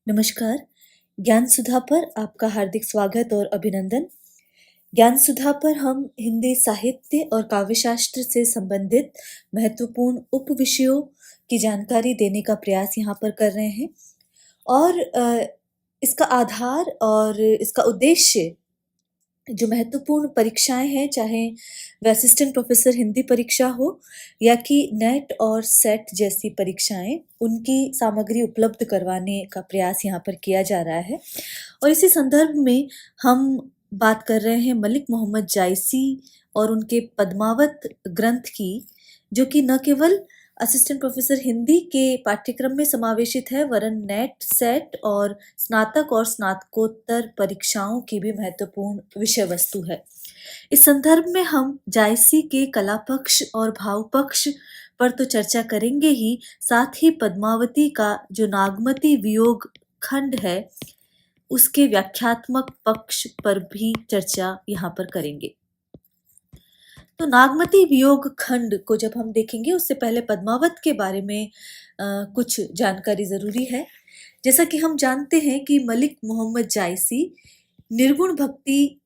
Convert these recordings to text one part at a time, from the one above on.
नमस्कार। ज्ञान सुधा पर आपका हार्दिक स्वागत और अभिनंदन। ज्ञान सुधा पर हम हिंदी साहित्य और काव्यशास्त्र से संबंधित महत्वपूर्ण उपविषयों की जानकारी देने का प्रयास यहाँ पर कर रहे हैं और इसका आधार और इसका उद्देश्य जो महत्वपूर्ण परीक्षाएं हैं, चाहे वह असिस्टेंट प्रोफेसर हिंदी परीक्षा हो या कि नेट और सेट जैसी परीक्षाएं, उनकी सामग्री उपलब्ध करवाने का प्रयास यहाँ पर किया जा रहा है। और इसी संदर्भ में हम बात कर रहे हैं मलिक मोहम्मद जायसी और उनके पद्मावत ग्रंथ की, जो कि न केवल असिस्टेंट प्रोफेसर हिंदी के पाठ्यक्रम में समावेशित है, वरन नेट, सेट और स्नातक और स्नातकोत्तर परीक्षाओं की भी महत्वपूर्ण विषय वस्तु है। इस संदर्भ में हम जायसी के कला पक्ष और भाव पक्ष पर तो चर्चा करेंगे ही, साथ ही पद्मावती का जो नागमती वियोग खंड है उसके व्याख्यात्मक पक्ष पर भी चर्चा यहाँ पर करेंगे। तो नागमती वियोग खंड को जब हम देखेंगे, उससे पहले पद्मावत के बारे में कुछ जानकारी जरूरी है। जैसा कि हम जानते हैं कि मलिक मोहम्मद जायसी निर्गुण भक्ति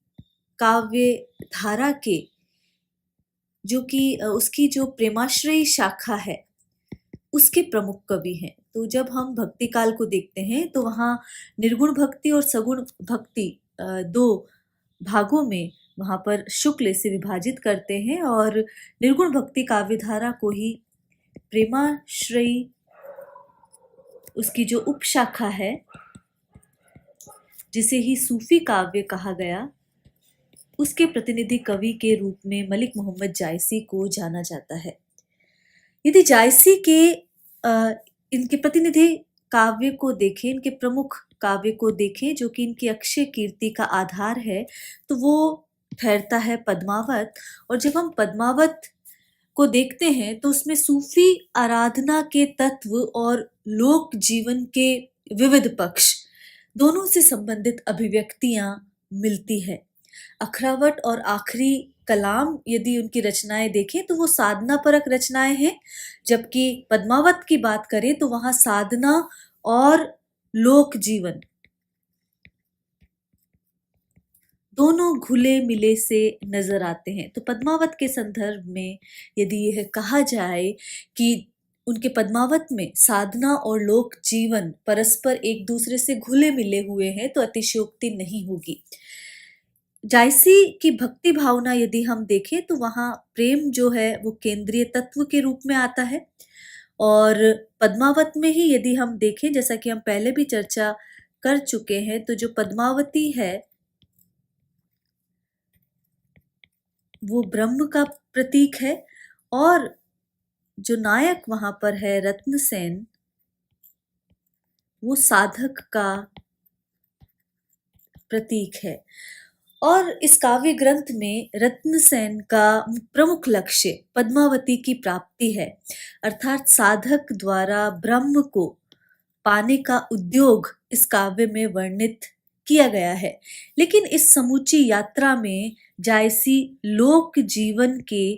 काव्य धारा के, जो कि उसकी जो प्रेमाश्रयी शाखा है, उसके प्रमुख कवि हैं। तो जब हम भक्ति काल को देखते हैं तो वहाँ निर्गुण भक्ति और सगुण भक्ति दो भागों में वहाँ पर शुक्ल से विभाजित करते हैं और निर्गुण भक्ति काव्यधारा को ही प्रेमाश्रयी, उसकी जो उपशाखा है जिसे ही सूफी काव्य कहा गया, उसके प्रतिनिधि कवि के रूप में मलिक मोहम्मद जायसी को जाना जाता है। यदि जायसी के इनके प्रतिनिधि काव्य को देखें, इनके प्रमुख काव्य को देखें जो कि इनकी अक्षय कीर्ति का आधार है, तो वो ठहरता है पद्मावत। और जब हम पद्मावत को देखते हैं तो उसमें सूफी आराधना के तत्व और लोक जीवन के विविध पक्ष दोनों से संबंधित अभिव्यक्तियां मिलती है। अखरावट और आखिरी कलाम यदि उनकी रचनाएं देखें तो वो साधना परक रचनाएं हैं, जबकि पद्मावत की बात करें तो वहां साधना और लोक जीवन दोनों घुले मिले से नजर आते हैं। तो पद्मावत के संदर्भ में यदि यह कहा जाए कि उनके पद्मावत में साधना और लोक जीवन परस्पर एक दूसरे से घुले मिले हुए हैं, तो अतिशयोक्ति नहीं होगी। जायसी की भक्ति भावना यदि हम देखें तो वहाँ प्रेम जो है वो केंद्रीय तत्व के रूप में आता है। और पद्मावत में ही यदि हम देखें, जैसा कि हम पहले भी चर्चा कर चुके हैं, तो जो पद्मावती है वो ब्रह्म का प्रतीक है और जो नायक वहां पर है रत्नसेन, वो साधक का प्रतीक है। और इस काव्य ग्रंथ में रत्नसेन का प्रमुख लक्ष्य पद्मावती की प्राप्ति है, अर्थात साधक द्वारा ब्रह्म को पाने का उद्योग इस काव्य में वर्णित किया गया है। लेकिन इस समूची यात्रा में जायसी लोक जीवन के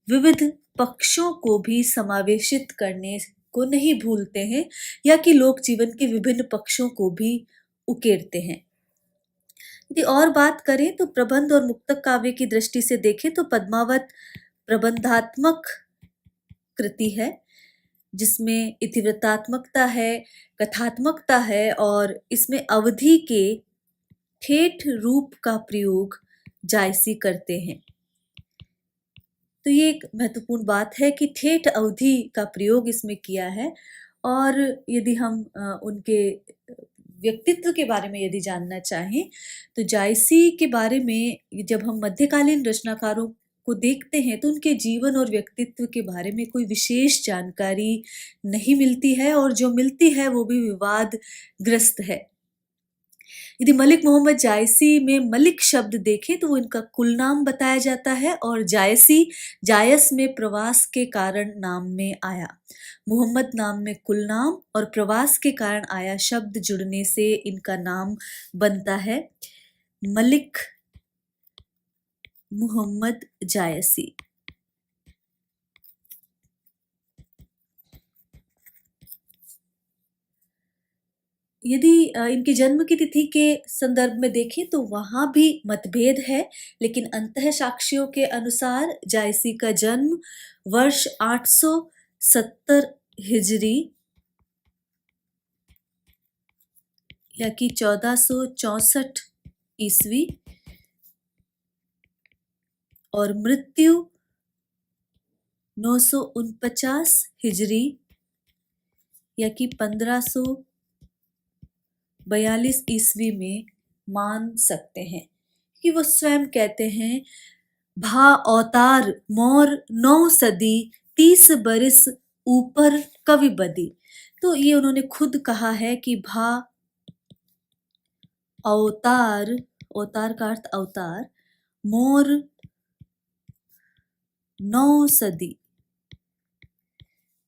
विविध पक्षों को भी समावेशित करने को नहीं भूलते हैं, या कि लोक जीवन के विभिन्न पक्षों को भी उकेरते हैं। यदि और बात करें तो प्रबंध और मुक्तक काव्य की दृष्टि से देखें तो पद्मावत प्रबंधात्मक कृति है, जिसमें इतिवृत्तात्मकता है, कथात्मकता है और इसमें अवधि के ठेठ रूप का प्रयोग जायसी करते हैं। तो ये एक महत्वपूर्ण बात है कि ठेठ अवधि का प्रयोग इसमें किया है। और यदि हम उनके व्यक्तित्व के बारे में यदि जानना चाहें तो जायसी के बारे में जब हम मध्यकालीन रचनाकारों को देखते हैं तो उनके जीवन और व्यक्तित्व के बारे में कोई विशेष जानकारी नहीं मिलती है, और जो मिलती है वो भी विवादग्रस्त है। यदि मलिक मोहम्मद जायसी में मलिक शब्द देखें तो वो इनका कुल नाम बताया जाता है, और जायसी जायस में प्रवास के कारण नाम में आया। मोहम्मद नाम में कुल नाम और प्रवास के कारण आया शब्द जुड़ने से इनका नाम बनता है मलिक मोहम्मद जायसी। यदि इनके जन्म की तिथि के संदर्भ में देखें तो वहाँ भी मतभेद है, लेकिन अंतः साक्ष्यों के अनुसार जायसी का जन्म वर्ष 870 हिजरी या कि 1464 ईस्वी और मृत्यु 949 हिजरी या कि 1542 ईस्वी में मान सकते हैं, कि वो स्वयं कहते हैं भा अवतार मोर 9 सदी 30 बरिस ऊपर कवि बदी। तो ये उन्होंने खुद कहा है कि भा अवतार, अवतार का अर्थ अवतार, मोर 9 सदी।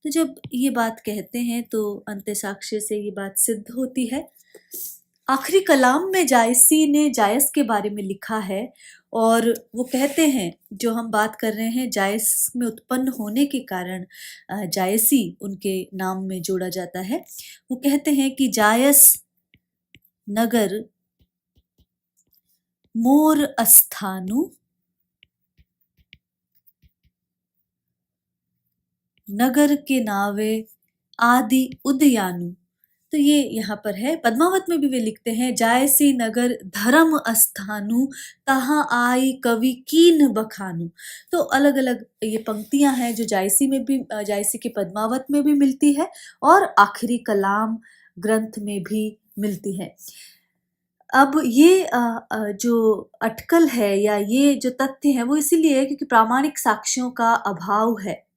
तो जब ये बात कहते हैं तो अंत्य साक्ष्य से ये बात सिद्ध होती है। आखिरी कलाम में जायसी ने जायस के बारे में लिखा है और वो कहते हैं, जो हम बात कर रहे हैं जायस में उत्पन्न होने के कारण जायसी उनके नाम में जोड़ा जाता है। वो कहते हैं कि जायस नगर मोर अस्थानु, नगर के नावे आदि उदयानु। तो ये यहाँ पर है। पद्मावत में भी वे लिखते हैं जायसी नगर धर्म अस्थानु, तहाँ आई कवि कीन बखानु। तो अलग अलग ये पंक्तियां हैं जो जायसी में भी, जायसी के पद्मावत में भी मिलती है और आखिरी कलाम ग्रंथ में भी मिलती है। अब ये जो अटकल है या ये जो तथ्य है वो इसीलिए है क्योंकि प्रामाणिक साक्ष्यों का अभाव है।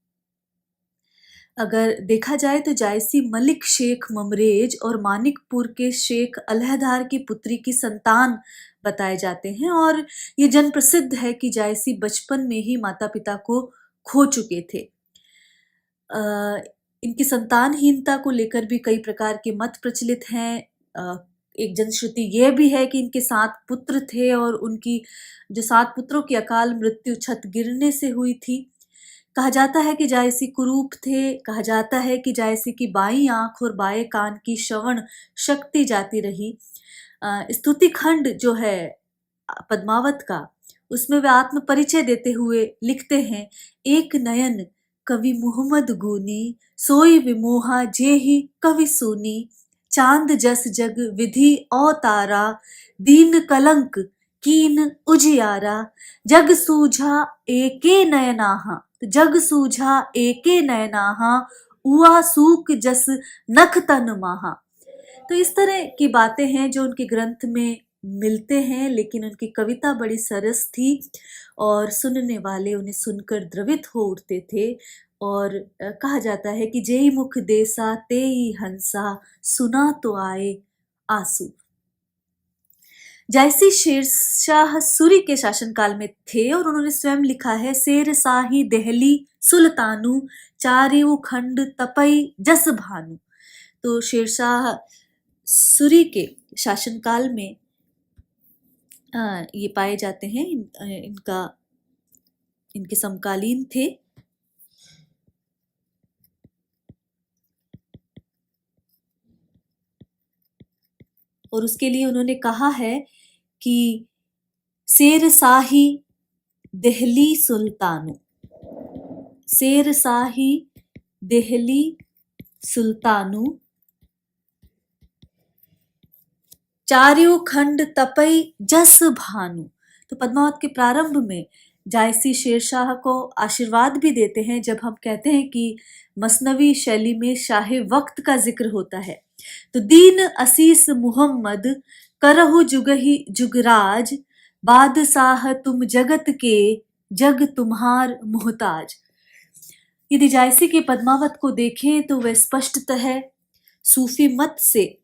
अगर देखा जाए तो जायसी मलिक शेख ममरेज और मानिकपुर के शेख अलहदार की पुत्री की संतान बताए जाते हैं और ये जन प्रसिद्ध है कि जायसी बचपन में ही माता पिता को खो चुके थे। इनकी संतानहीनता को लेकर भी कई प्रकार के मत प्रचलित हैं। एक जनश्रुति ये भी है कि इनके 7 पुत्र थे और उनकी जो 7 पुत्रों की अकाल मृत्यु छत गिरने से हुई थी। कहा जाता है कि जायसी कुरूप थे। कहा जाता है कि जायसी की बाईं आंख और बाएं कान की श्रवण शक्ति जाती रही। स्तुति खंड जो है पद्मावत का, उसमें वे आत्म परिचय देते हुए लिखते हैं, एक नयन कवि मुहम्मद गुनी, सोई विमोहा जे ही कवि सुनी, चांद जस जग विधि अवतारा, दीन कलंक कीन उजियारा, जग सूझा एके नयनाहा। जग सूझा एके नयनाहा, उआ सूक जस नख तन माहा। तो इस तरह की बातें हैं जो उनके ग्रंथ में मिलते हैं, लेकिन उनकी कविता बड़ी सरस थी और सुनने वाले उन्हें सुनकर द्रवित हो उठते थे। और कहा जाता है कि जेई मुख देसा तेई हंसा, सुना तो आए आंसू। जायसी शेरशाह सूरी के शासनकाल में थे और उन्होंने स्वयं लिखा है, शेर शाही देहली सुल्तानु, चारिऊ खंड तपई जस भानु। तो शेरशाह सूरी के शासनकाल में ये पाए जाते हैं। इनके समकालीन थे। और उसके लिए उन्होंने कहा है कि शेर शाही देहली सुल्तानु, शेर शाही देहली सुल्तानु, चारियों खंड तपई जस भानु। तो पद्मावत के प्रारंभ में जायसी शेरशाह को आशीर्वाद भी देते हैं जब हम कहते हैं कि मसनवी शैली में शाहे वक्त का जिक्र होता है। तो दीन असीस मुहम्मद करहु जुगही जुगराज, बादशाह तुम जगत के जग तुम्हार मुहताज। यदि जायसी के पद्मावत को देखें तो वह स्पष्टतः सूफी मत से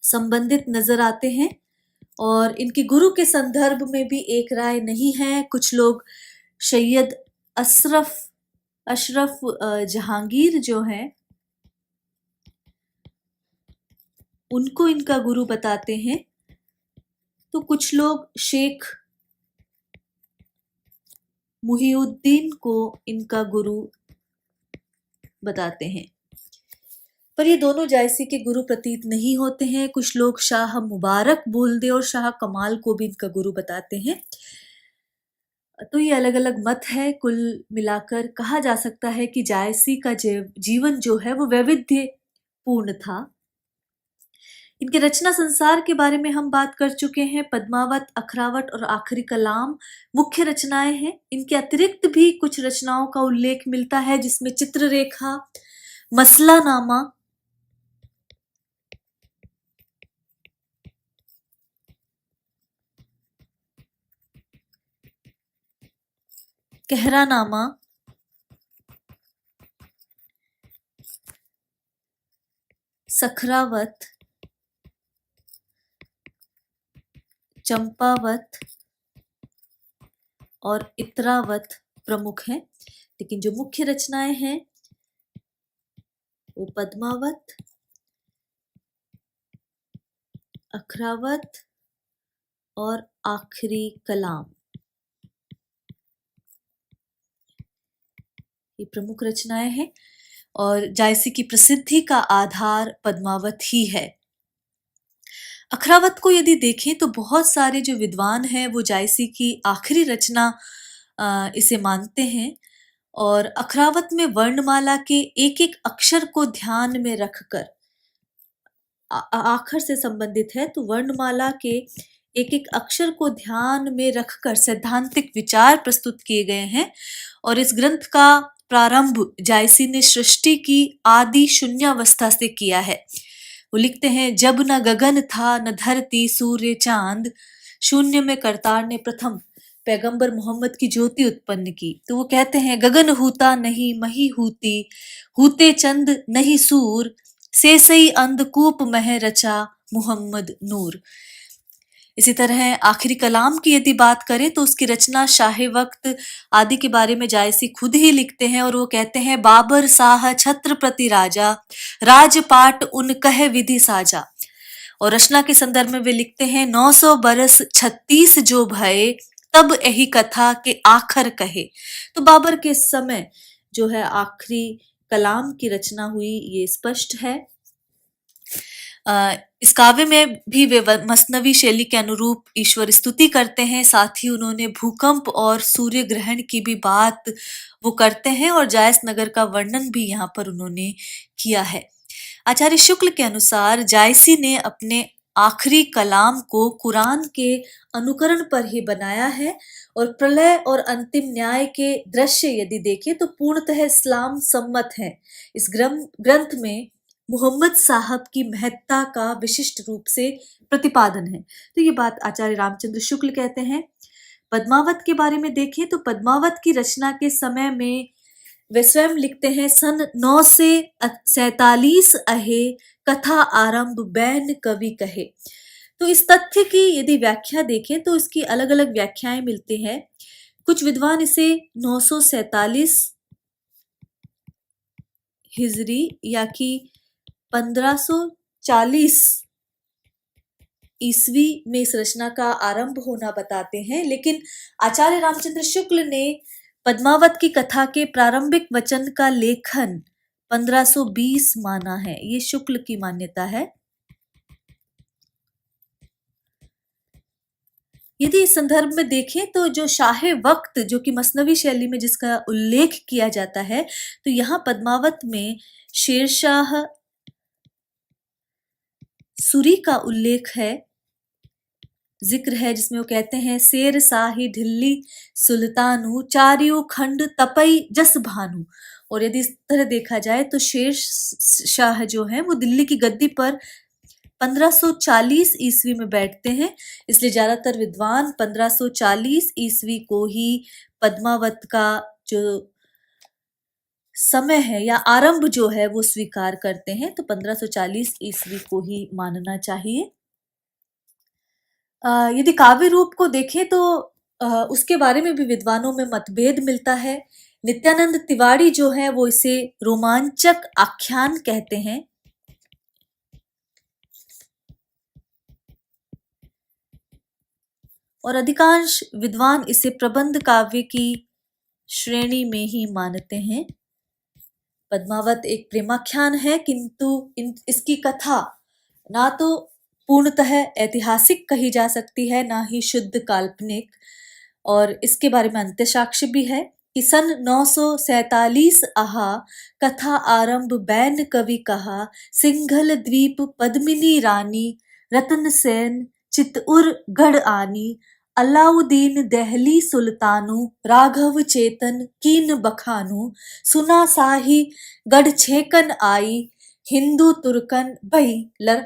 संबंधित नजर आते हैं और इनके गुरु के संदर्भ में भी एक राय नहीं है। कुछ लोग सैयद अशरफ जहांगीर जो हैं उनको इनका गुरु बताते हैं, तो कुछ लोग शेख मुहिउद्दीन को इनका गुरु बताते हैं। पर ये दोनों जायसी के गुरु प्रतीत नहीं होते हैं। कुछ लोग शाह मुबारक बोलदे और शाह कमाल को भी इनका गुरु बताते हैं। तो ये अलग अलग मत है। कुल मिलाकर कहा जा सकता है कि जायसी का जीवन जो है वो वैविध्य पूर्ण था। इनके रचना संसार के बारे में हम बात कर चुके हैं। पद्मावत, अखरावत और आखिरी कलाम मुख्य रचनाएं हैं। इनके अतिरिक्त भी कुछ रचनाओं का उल्लेख मिलता है, जिसमें चित्ररेखा, मसलानामा, कहरानामा, सखरावत, चंपावत और इत्रावत प्रमुख हैं। लेकिन जो मुख्य रचनाएं हैं वो पद्मावत, अखरावत और आखिरी कलाम, ये प्रमुख रचनाएं हैं। और जायसी की प्रसिद्धि का आधार पद्मावत ही है। अखरावत को यदि देखें तो बहुत सारे जो विद्वान हैं वो जायसी की आखिरी रचना इसे मानते हैं। और अखरावत में वर्णमाला के एक एक अक्षर को ध्यान में रखकर, आखर से संबंधित है तो वर्णमाला के एक एक अक्षर को ध्यान में रखकर सैद्धांतिक विचार प्रस्तुत किए गए हैं। और इस ग्रंथ का प्रारंभ जायसी ने सृष्टि की आदि शून्यावस्था से किया है। वो लिखते हैं, जब न गगन था न धरती सूर्य चांद, शून्य में करतार ने प्रथम पैगंबर मोहम्मद की ज्योति उत्पन्न की। तो वो कहते हैं, गगन हूता नहीं मही हूती, हूते चंद नहीं सूर, से सही अंधकूप मह रचा मोहम्मद नूर। इसी तरह आखिरी कलाम की यदि बात करें तो उसकी रचना शाह वक्त आदि के बारे में जायसी खुद ही लिखते हैं। और वो कहते हैं, बाबर साह छत्रपति राजा, राजपाट उन कह विधि साजा। और रचना के संदर्भ में वे लिखते हैं, 900 बरस 36 जो भये, तब यही कथा के आखर कहे। तो बाबर के समय जो है आखिरी कलाम की रचना हुई, ये स्पष्ट है। इस काव्य में भी वे मसनवी शैली के अनुरूप ईश्वर स्तुति करते हैं। साथ ही उन्होंने भूकंप और सूर्य ग्रहण की भी बात वो करते हैं और जायस नगर का वर्णन भी यहाँ पर उन्होंने किया है। आचार्य शुक्ल के अनुसार जायसी ने अपने आखिरी कलाम को कुरान के अनुकरण पर ही बनाया है। और प्रलय और अंतिम न्याय के दृश्य यदि देखें तो पूर्णतः इस्लाम सम्मत है। इस ग्रंथ में मोहम्मद साहब की महत्ता का विशिष्ट रूप से प्रतिपादन है। तो ये बात आचार्य रामचंद्र शुक्ल कहते हैं। पद्मावत के बारे में देखें तो पद्मावत की रचना के समय में वे स्वयं लिखते हैं, सन 9 से 47 अहे, कथा आरंभ बैन कवि कहे। तो इस तथ्य की यदि व्याख्या देखें तो इसकी अलग अलग व्याख्याएं मिलती हैं। कुछ विद्वान इसे 947 हिजरी या कि 1540 ईस्वी में इस रचना का आरंभ होना बताते हैं। लेकिन आचार्य रामचंद्र शुक्ल ने पद्मावत की कथा के प्रारंभिक वचन का लेखन 1520 माना है। ये शुक्ल की मान्यता है। यदि इस संदर्भ में देखें तो जो शाह वक्त, जो कि मसनवी शैली में जिसका उल्लेख किया जाता है, तो यहाँ पद्मावत में शेरशाह सूरी का उल्लेख है, जिक्र है, जिसमें वो कहते हैं, शेर शाही ढिल्ली सुल्तानू, चारियो खंड तपई जस भानु। और यदि इस तरह देखा जाए तो शेर शाह जो है वो दिल्ली की गद्दी पर 1540 ईस्वी में बैठते हैं। इसलिए ज्यादातर विद्वान 1540 ईस्वी को ही पद्मावत का जो समय है या आरंभ जो है वो स्वीकार करते हैं। तो 1540 ईस्वी को ही मानना चाहिए। यदि काव्य रूप को देखें तो उसके बारे में भी विद्वानों में मतभेद मिलता है। नित्यानंद तिवारी जो है वो इसे रोमांचक आख्यान कहते हैं। और अधिकांश विद्वान इसे प्रबंध काव्य की श्रेणी में ही मानते हैं। पद्मावत एक प्रेमाख्यान है, किंतु इसकी कथा ना तो पूर्णतः ऐतिहासिक कही जा सकती है, ना ही शुद्ध काल्पनिक। और इसके बारे में अंत्यसाक्ष्य भी है कि सन 947 आहा, कथा आरंभ बैन कवि कहा, सिंघल द्वीप पद्मिनी रानी, रतन सेन चित्तौर गढ़ आनी, अलाउद्दीन दहली सुल्तानु, राघव चेतन कीन बखानु, सुना साही गढ़ छेकन आई, हिंदू तुर्कन भई लड़।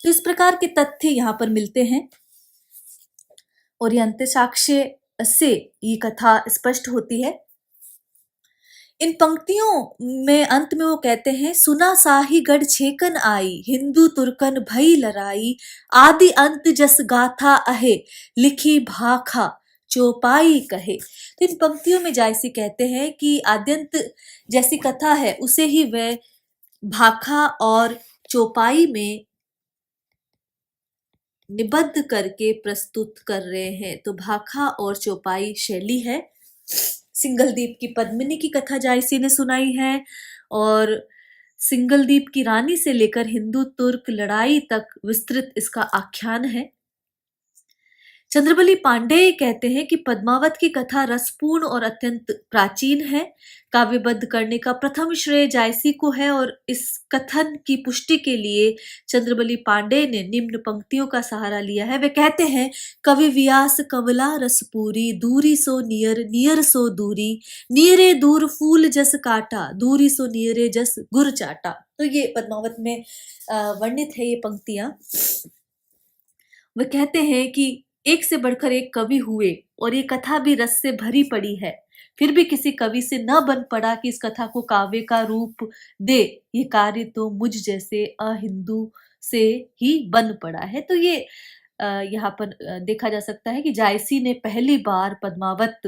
तो इस प्रकार के तथ्य यहाँ पर मिलते हैं और ये अंत्यसाक्ष्य से ये कथा स्पष्ट होती है। इन पंक्तियों में अंत में वो कहते हैं, सुना साही गढ़ छेकन आई, हिंदू तुर्कन भई लड़ाई, आदि अंत जस गाथा अहे, लिखी भाखा चौपाई कहे। तो इन पंक्तियों में जायसी कहते हैं कि आद्यंत जैसी कथा है उसे ही वह भाखा और चौपाई में निबद्ध करके प्रस्तुत कर रहे हैं। तो भाखा और चौपाई शैली है। सिंघलदीप की पद्मिनी की कथा जायसी ने सुनाई है और सिंघलदीप की रानी से लेकर हिंदू तुर्क लड़ाई तक विस्तृत इसका आख्यान है। चंद्रबली पांडेय कहते हैं कि पद्मावत की कथा रसपूर्ण और अत्यंत प्राचीन है। काव्यबद्ध करने का प्रथम श्रेय जायसी को है और इस कथन की पुष्टि के लिए चंद्रबली पांडेय ने निम्न पंक्तियों का सहारा लिया है। वे कहते हैं, कवि व्यास कमला रसपूरी, दूरी सो नियर नियर सो दूरी, नियरे दूर फूल जस काटा, दूरी सो नियरे जस गुर चाटा। तो ये पद्मावत में वर्णित है ये पंक्तियां। वे कहते हैं कि एक से बढ़कर एक कवि हुए और ये कथा भी रस से भरी पड़ी है, फिर भी किसी कवि से न बन पड़ा कि इस कथा को काव्य का रूप दे। ये कार्य तो मुझ जैसे अहिंदू से ही बन पड़ा है। तो ये यहाँ पर देखा जा सकता है कि जायसी ने पहली बार पद्मावत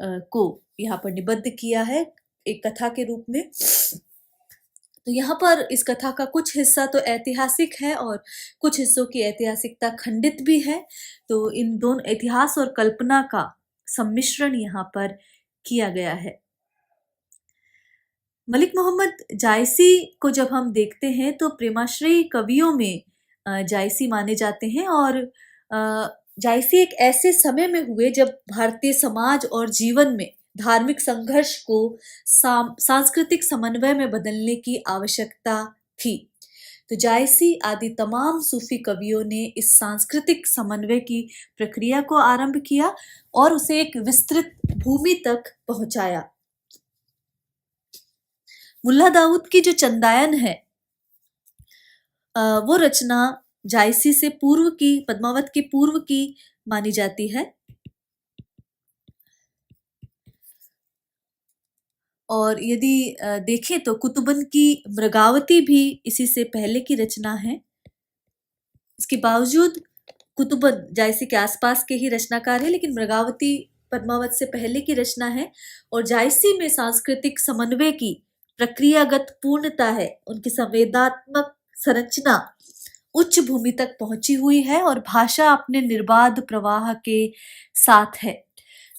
को यहाँ पर निबद्ध किया है एक कथा के रूप में। तो यहाँ पर इस कथा का कुछ हिस्सा तो ऐतिहासिक है और कुछ हिस्सों की ऐतिहासिकता खंडित भी है। तो इन दोनों इतिहास और कल्पना का सम्मिश्रण यहाँ पर किया गया है। मलिक मोहम्मद जायसी को जब हम देखते हैं तो प्रेमाश्रयी कवियों में जायसी माने जाते हैं और जायसी एक ऐसे समय में हुए जब भारतीय समाज और जीवन में धार्मिक संघर्ष को सांस्कृतिक समन्वय में बदलने की आवश्यकता थी। तो जायसी आदि तमाम सूफी कवियों ने इस सांस्कृतिक समन्वय की प्रक्रिया को आरंभ किया और उसे एक विस्तृत भूमि तक पहुंचाया। मुल्ला दाऊद की जो चंदायन है वो रचना जायसी से पूर्व की, पद्मावत के पूर्व की मानी जाती है। और यदि देखें तो कुतुबन की मृगावती भी इसी से पहले की रचना है। इसके बावजूद कुतुबन जायसी के आसपास के ही रचनाकार है, लेकिन मृगावती पद्मावत से पहले की रचना है। और जायसी में सांस्कृतिक समन्वय की प्रक्रियागत पूर्णता है, उनकी संवेदनात्मक संरचना उच्च भूमि तक पहुंची हुई है और भाषा अपने निर्बाध प्रवाह के साथ है।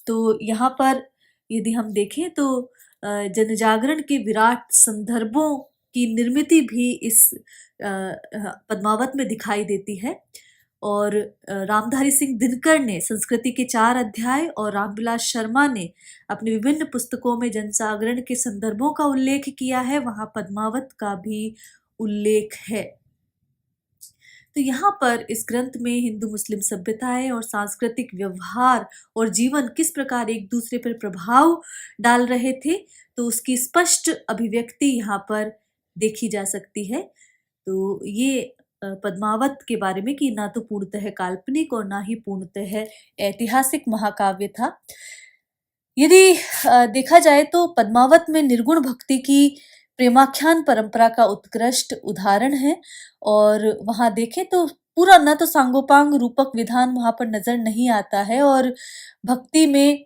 तो यहाँ पर यदि हम देखें तो जनजागरण के विराट संदर्भों की निर्मिति भी इस पद्मावत में दिखाई देती है। और रामधारी सिंह दिनकर ने संस्कृति के 4 अध्याय और रामविलास शर्मा ने अपनी विभिन्न पुस्तकों में जनजागरण के संदर्भों का उल्लेख किया है, वहां पद्मावत का भी उल्लेख है। तो यहाँ पर इस ग्रंथ में हिंदू मुस्लिम सभ्यताएं और सांस्कृतिक व्यवहार और जीवन किस प्रकार एक दूसरे पर प्रभाव डाल रहे थे, तो उसकी स्पष्ट अभिव्यक्ति यहाँ पर देखी जा सकती है। तो ये पद्मावत के बारे में कि ना तो पूर्णतः काल्पनिक और ना ही पूर्णतः ऐतिहासिक महाकाव्य था। यदि देखा जाए तो पद्मावत में निर्गुण भक्ति की प्रेमाख्यान परंपरा का उत्कृष्ट उदाहरण है। और वहां देखें तो पूरा न तो सांगोपांग रूपक विधान वहां पर नजर नहीं आता है और भक्ति में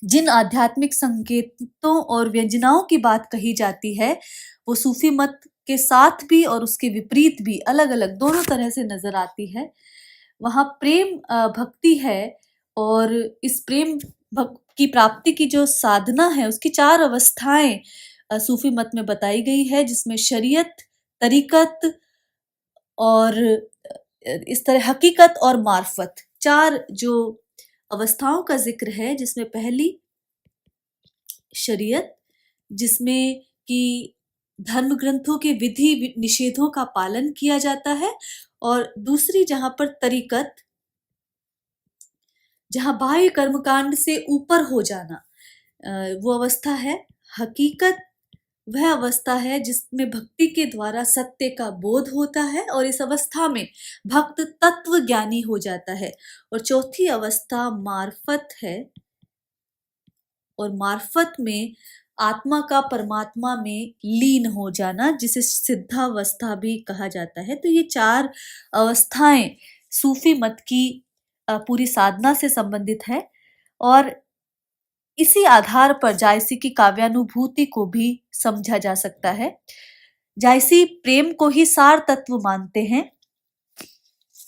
जिन आध्यात्मिक संकेतों और व्यंजनाओं की बात कही जाती है वो सूफी मत के साथ भी और उसके विपरीत भी अलग अलग दोनों तरह से नजर आती है। वहां प्रेम भक्ति है और इस प्रेम की प्राप्ति की जो साधना है उसकी 4 अवस्थाएं सूफी मत में बताई गई है, जिसमें शरीयत, तरीकत और इस तरह हकीकत और मार्फत, 4 जो अवस्थाओं का जिक्र है, जिसमें पहली शरीयत, जिसमें कि धर्म ग्रंथों के विधि निषेधों का पालन किया जाता है, और दूसरी जहां पर तरीकत, जहां बाह्य कर्मकांड से ऊपर हो जाना, वो अवस्था है। हकीकत वह अवस्था है जिसमें भक्ति के द्वारा सत्य का बोध होता है, और इस अवस्था में भक्त तत्व ज्ञानी हो जाता है। और चौथी अवस्था मार्फत है, और मार्फत में आत्मा का परमात्मा में लीन हो जाना, जिसे सिद्धावस्था भी कहा जाता है। तो ये 4 अवस्थाएं सूफी मत की पूरी साधना से संबंधित है, और इसी आधार पर जायसी की काव्यानुभूति को भी समझा जा सकता है। जायसी प्रेम को ही सार तत्व मानते हैं।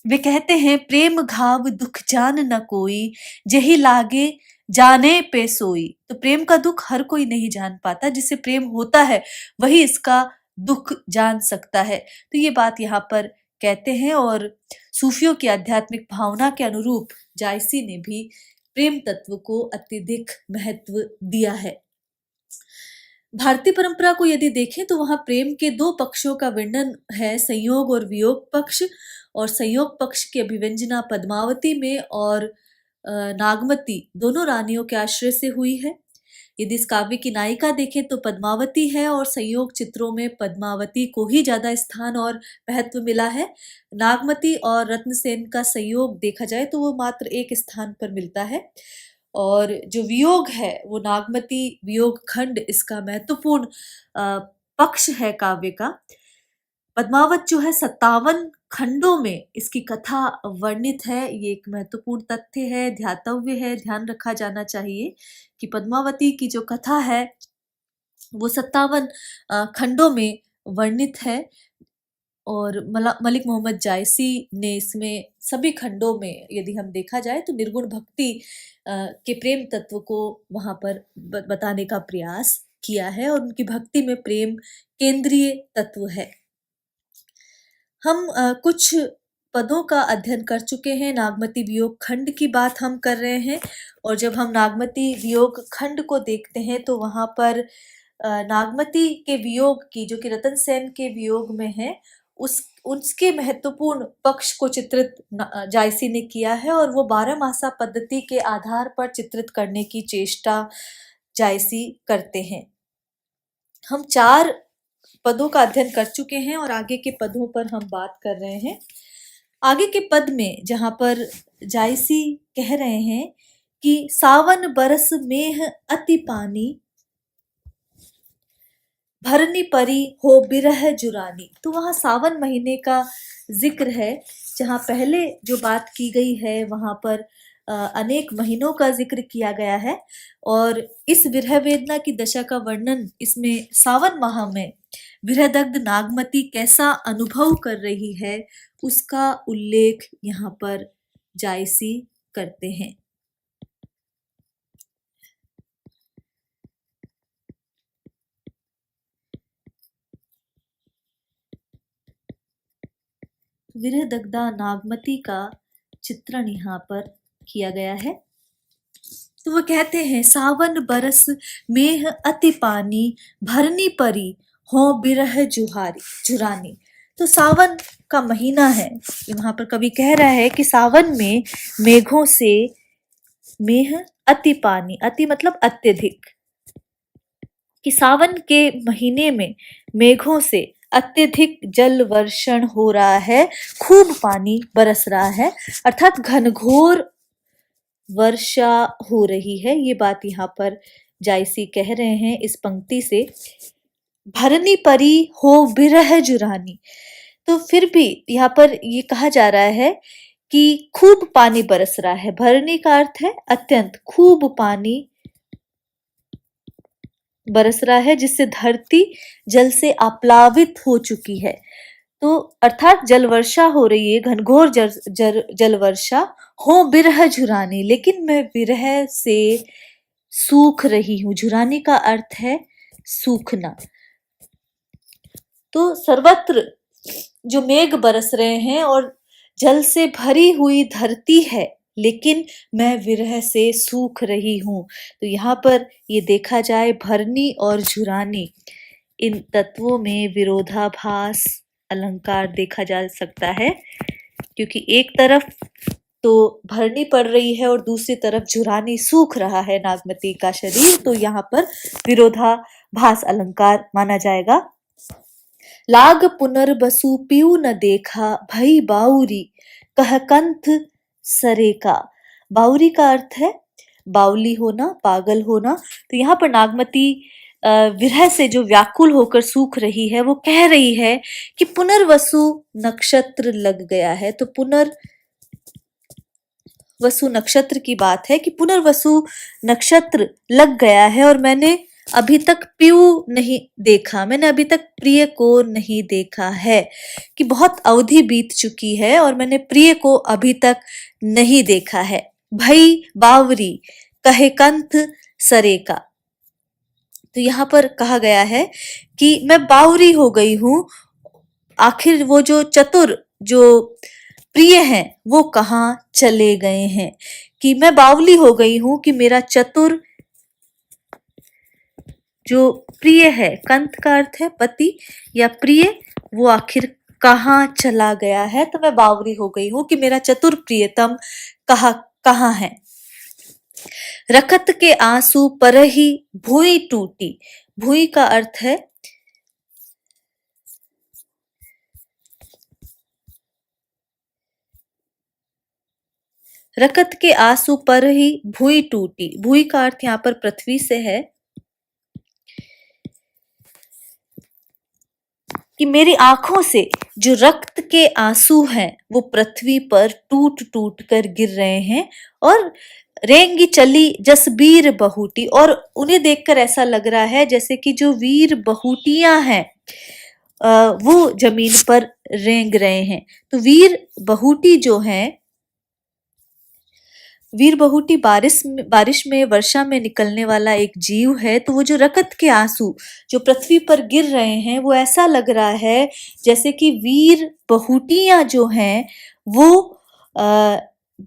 वे कहते हैं, प्रेम घाव दुख जान न कोई, जही लागे जाने पे सोई। तो प्रेम का दुख हर कोई नहीं जान पाता, जिससे प्रेम होता है वही इसका दुख जान सकता है। तो ये बात यहाँ पर कहते हैं, और सूफियों की आध्यात्मिक भावना के अनुरूप जायसी ने भी प्रेम तत्व को अत्यधिक महत्व दिया है। भारतीय परंपरा को यदि देखें तो वहां प्रेम के 2 पक्षों का वर्णन है, संयोग और वियोग पक्ष। और संयोग पक्ष की अभिव्यंजना पद्मावती में और नागमती दोनों रानियों के आश्रय से हुई है। यदि इस काव्य की नायिका देखें तो पद्मावती है, और संयोग चित्रों में पद्मावती को ही ज्यादा स्थान और महत्व मिला है। नागमती और रत्नसेन का संयोग देखा जाए तो वो मात्र एक स्थान पर मिलता है, और जो वियोग है वो नागमती वियोग खंड इसका महत्वपूर्ण पक्ष है काव्य का। पद्मावत जो है 57 खंडों में इसकी कथा वर्णित है। ये एक महत्वपूर्ण तथ्य है, ध्यातव्य है, ध्यान रखा जाना चाहिए कि पद्मावती की जो कथा है वो 57 खंडों में वर्णित है, और मलिक मोहम्मद जायसी ने इसमें सभी खंडों में यदि हम देखा जाए तो निर्गुण भक्ति के प्रेम तत्व को वहां पर बताने का प्रयास किया है, और उनकी भक्ति में प्रेम केंद्रीय तत्व है। हम कुछ पदों का अध्ययन कर चुके हैं। नागमती वियोग खंड की बात हम कर रहे हैं, और जब हम नागमती वियोग खंड को देखते हैं तो वहां पर नागमती के वियोग की, जो कि रतन सेन के वियोग में है, उसके महत्वपूर्ण पक्ष को चित्रित जायसी ने किया है, और वो 12 मासा पद्धति के आधार पर चित्रित करने की चेष्टा जायसी करते हैं। हम 4 पदों का अध्ययन कर चुके हैं, और आगे के पदों पर हम बात कर रहे हैं। आगे के पद में जहां पर जायसी कह रहे हैं कि सावन बरस मेह अति पानी, भरनी परी हो बिरह जुरानी। तो वहां सावन महीने का जिक्र है। जहां पहले जो बात की गई है वहां पर अनेक महीनों का जिक्र किया गया है, और इस विरह वेदना की दशा का वर्णन इसमें सावन माह में विरहदग्ध नागमती कैसा अनुभव कर रही है उसका उल्लेख यहाँ पर जायसी करते हैं। विरहदग्धा नागमती का चित्रण यहाँ पर किया गया है। तो वो कहते हैं, सावन बरस मेह अति पानी, भरनी परी हो बिरह जुरानी। तो सावन का महीना है, वहां पर कवि कह रहा है कि सावन में मेघों से, मेह अति पानी, अति मतलब अत्यधिक, कि सावन के महीने में मेघों से अत्यधिक जल वर्षण हो रहा है, खूब पानी बरस रहा है, अर्थात घनघोर वर्षा हो रही है। ये बात यहाँ पर जायसी कह रहे हैं इस पंक्ति से। भरनी परी हो बिरह जुरानी, तो फिर भी यहाँ पर ये कहा जा रहा है कि खूब पानी बरस रहा है। भरनी का अर्थ है अत्यंत, खूब पानी बरस रहा है, जिससे धरती जल से आप्लावित हो चुकी है। तो अर्थात जल वर्षा हो रही है, घनघोर जल वर्षा हो बिरह झुरानी, लेकिन मैं विरह से सूख रही हूं। झुरानी का अर्थ है सूखना। तो सर्वत्र जो मेघ बरस रहे हैं और जल से भरी हुई धरती है, लेकिन मैं विरह से सूख रही हूं। तो यहाँ पर ये देखा जाए, भरनी और झुरानी, इन तत्वों में विरोधाभास अलंकार देखा जा सकता है, क्योंकि एक तरफ तो भरनी पड़ रही है और दूसरी तरफ झुरानी सूख रहा है नागमती का शरीर। तो यहाँ पर विरोधाभास अलंकार माना जाएगा। लाग पुनर्बसु पीऊ न देखा, भई बाउरी कह कंथ सरेका। बाउरी का अर्थ है बाउली होना, पागल होना। तो यहाँ पर नागमती विरह से जो व्याकुल होकर सूख रही है, वो कह रही है कि पुनर्वसु नक्षत्र लग गया है। तो पुनर्वसु नक्षत्र की बात है कि पुनर्वसु नक्षत्र लग गया है और मैंने अभी तक पीऊ नहीं देखा, मैंने अभी तक प्रिय को नहीं देखा है, कि बहुत अवधि बीत चुकी है और मैंने प्रिय को अभी तक नहीं देखा है। भई बावरी कहे कंथ सरेका। तो यहाँ पर कहा गया है कि मैं बावरी हो गई हूं, आखिर वो जो चतुर, जो प्रिय हैं, वो कहाँ चले गए हैं। कि मैं बावली हो गई हूं कि मेरा चतुर जो प्रिय है, कंथ का अर्थ है पति या प्रिय, वो आखिर कहाँ चला गया है। तो मैं बावरी हो गई हूं कि मेरा चतुर प्रियतम कहाँ है। रखत के आंसू पर ही भुई टूटी। भुई का अर्थ है रकत के आंसू पर ही भुई टूटी। भुई का अर्थ यहाँ पर पृथ्वी से है, कि मेरी आंखों से जो रक्त के आंसू हैं, वो पृथ्वी पर टूट टूट कर गिर रहे हैं। और रेंगी चली जसबीर बहूटी, और उन्हें देखकर ऐसा लग रहा है जैसे कि जो वीर बहूटियां हैं वो जमीन पर रेंग रहे हैं। तो वीर बहूटी जो हैं, वीर बहूटी बारिश में, वर्षा में निकलने वाला एक जीव है। तो वो जो रकत के आंसू जो पृथ्वी पर गिर रहे हैं, वो ऐसा लग रहा है जैसे कि वीर बहूटियां जो हैं वो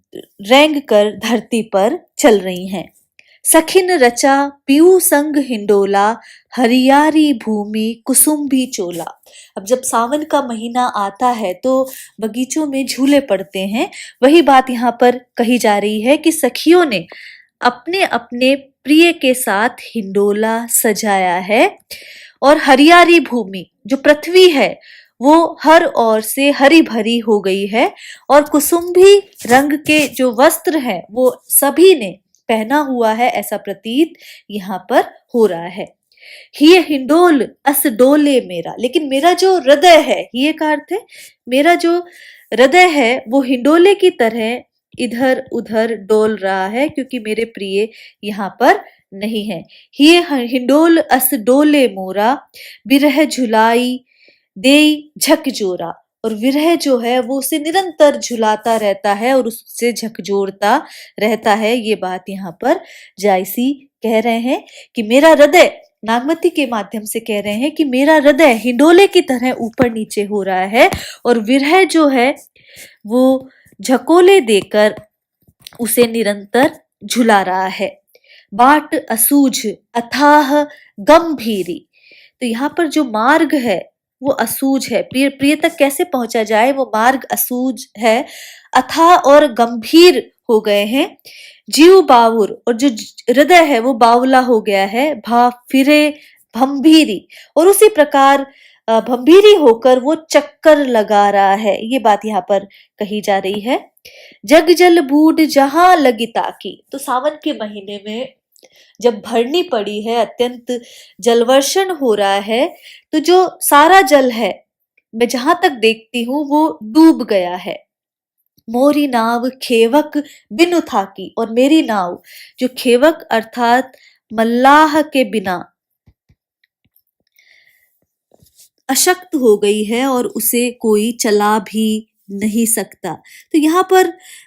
रेंग कर धरती पर चल रही हैं। सखिन रचा पीऊ संग हिंडोला, हरियारी भूमि कुसुम्भी चोला। अब जब सावन का महीना आता है तो बगीचों में झूले पड़ते हैं। वही बात यहाँ पर कही जा रही है कि सखियों ने अपने अपने प्रिय के साथ हिंडोला सजाया है, और हरियारी भूमि जो पृथ्वी है वो हर ओर से हरी भरी हो गई है, और कुसुम्भी रंग के जो वस्त्र हैं वो सभी ने पहना हुआ है, ऐसा प्रतीत यहाँ पर हो रहा है। ही हिंडोल अस डोले मेरा, लेकिन मेरा जो हृदय है, ये का अर्थ है मेरा जो हृदय है वो हिंडोले की तरह इधर उधर डोल रहा है, क्योंकि मेरे प्रिय यहाँ पर नहीं है। ही हिंडोल अस डोले मोरा, बिरह झुलाई देई झकझोरा। और विरह जो है वो उसे निरंतर झुलाता रहता है और उससे झकझोरता रहता है। ये बात यहाँ पर जायसी कह रहे हैं कि मेरा हृदय, नागमती के माध्यम से कह रहे हैं कि मेरा हृदय हिंडोले की तरह ऊपर नीचे हो रहा है, और विरह जो है वो झकोले देकर उसे निरंतर झुला रहा है। बाट असूझ अथाह गंभीरी। तो यहाँ पर जो मार्ग है वो असूझ है, प्रिय तक कैसे पहुंचा जाए, वो मार्ग असूझ है, अथाह और गंभीर हो गए हैं। जीव बावुर, और जो हृदय है वो बावला हो गया है। भा फिरे भंभीरी, और उसी प्रकार भंभीरी होकर वो चक्कर लगा रहा है। ये बात यहाँ पर कही जा रही है। जग जल बूढ़ जहां लगी ताकी। तो सावन के महीने में जब भरनी पड़ी है, अत्यंत जलवर्षण हो रहा है, तो जो सारा जल है मैं जहां तक देखती हूँ वो डूब गया है। मोरी नाव खेवक बिनु थाकी, और मेरी नाव जो खेवक अर्थात मल्लाह के बिना अशक्त हो गई है और उसे कोई चला भी नहीं सकता। तो यहाँ पर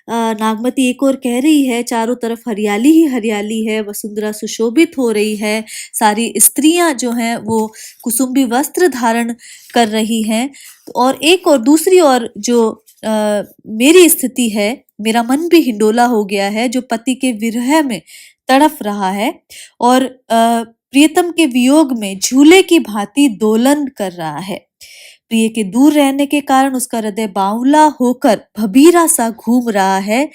नागमती एक और कह रही है, चारों तरफ हरियाली ही हरियाली है, वसुंधरा सुशोभित हो रही है, सारी स्त्रियां जो हैं वो कुसुम्बी वस्त्र धारण कर रही हैं। और एक और दूसरी ओर जो मेरी स्थिति है, मेरा मन भी हिंडोला हो गया है, जो पति के विरह में तड़फ रहा है और प्रियतम के वियोग में झूले की भांति दोलन कर रहा है। प्रिय के दूर रहने के कारण उसका हृदय बावला होकर भभीरा सा घूम रहा है।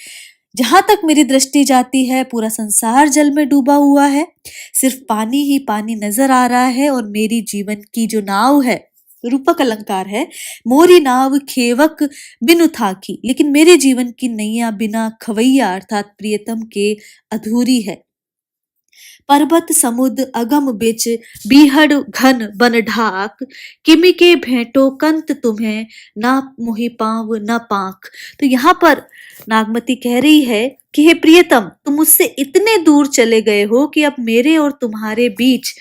जहां तक मेरी दृष्टि जाती है पूरा संसार जल में डूबा हुआ है, सिर्फ पानी ही पानी नजर आ रहा है। और मेरी जीवन की जो नाव है, रूपक अलंकार है, मोरी नाव खेवक बिनु थाकी, लेकिन मेरे जीवन की नैया बिना खवैया अर्थात प्रियतम के अधूरी है। पर्वत समुद्र अगम बिच बीहड़ घन बन ढाक, किमि के भेंटो कंत तुम्हें ना मोहि पाँव न पाँख। तो यहाँ पर नागमती कह रही है कि हे प्रियतम, तुम मुझसे इतने दूर चले गए हो कि अब मेरे और तुम्हारे बीच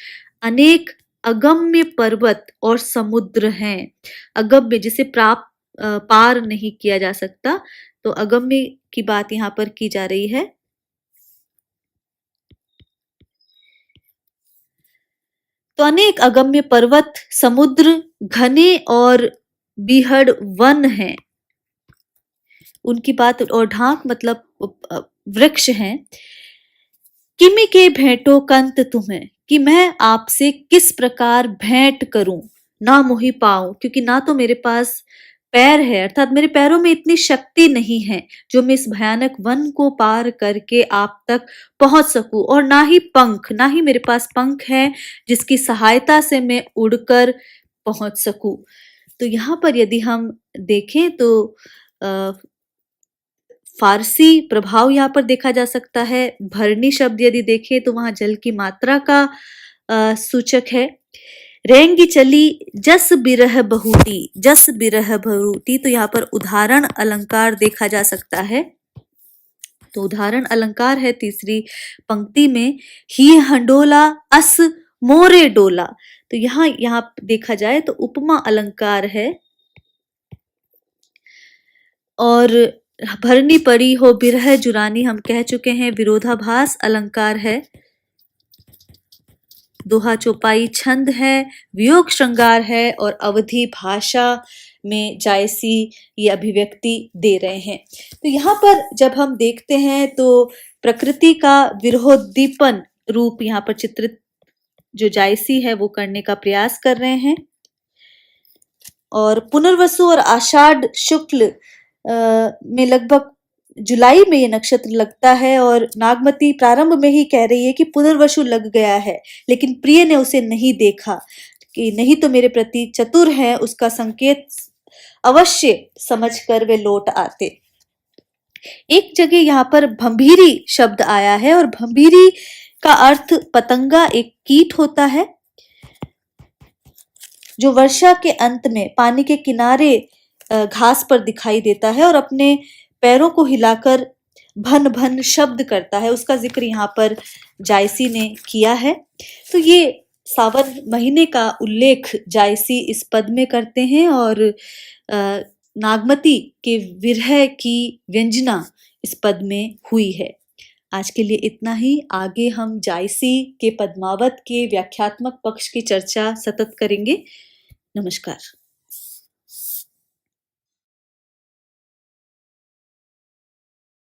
अनेक अगम्य पर्वत और समुद्र हैं। अगम्य जिसे पार नहीं किया जा सकता, तो अगम्य की बात यहाँ पर की जा रही है। तो अनेक अगम्य पर्वत, समुद्र, घने और बीहड़ वन हैं, उनकी बात। और ढाक मतलब वृक्ष हैं। किमि के भेंटो कंत तुम्हें, कि मैं आपसे किस प्रकार भेंट करूं, ना मोहि पाऊं, क्योंकि ना तो मेरे पास पैर है, अर्थात मेरे पैरों में इतनी शक्ति नहीं है जो मैं इस भयानक वन को पार करके आप तक पहुंच सकूं, और ना ही पंख, ना ही मेरे पास पंख है जिसकी सहायता से मैं उड़कर पहुंच सकूं। तो यहाँ पर यदि हम देखें तो फारसी प्रभाव यहाँ पर देखा जा सकता है। भरनी शब्द यदि देखें तो वहां जल की मात्रा का सूचक है। रेंगी चली जस बिरह बहुती, जस बिरह बहुती, तो यहाँ पर उदाहरण अलंकार देखा जा सकता है। तो उदाहरण अलंकार है तीसरी पंक्ति में, ही हंडोला अस मोरे डोला। तो यहाँ देखा जाए तो उपमा अलंकार है। और भरनी पड़ी हो बिरह जुरानी हम कह चुके हैं, विरोधाभास अलंकार है। दोहा चौपाई छंद है, वियोग श्रृंगार है, और अवधि भाषा में जायसी ये अभिव्यक्ति दे रहे हैं। तो यहाँ पर जब हम देखते हैं तो प्रकृति का विरोहोद्दीपन रूप यहाँ पर चित्रित जो जायसी है वो करने का प्रयास कर रहे हैं। और पुनर्वसु और आषाढ़ शुक्ल में लगभग जुलाई में ये नक्षत्र लगता है, और नागमती प्रारंभ में ही कह रही है कि पुनर्वसु लग गया है, लेकिन प्रिय ने उसे नहीं देखा कि नहीं तो मेरे प्रति चतुर है, उसका संकेत अवश्य समझकर वे लौट आते। एक जगह यहाँ पर भंभीरी शब्द आया है, और भंभीरी का अर्थ पतंगा, एक कीट होता है जो वर्षा के अंत में पानी के किनारे घास पर दिखाई देता है और अपने पैरों को हिलाकर भन भन शब्द करता है। उसका जिक्र यहाँ पर जायसी ने किया है। तो ये सावन महीने का उल्लेख जायसी इस पद में करते हैं, और नागमती के विरह की व्यंजना इस पद में हुई है। आज के लिए इतना ही। आगे हम जायसी के पद्मावत के व्याख्यात्मक पक्ष की चर्चा सतत करेंगे। नमस्कार।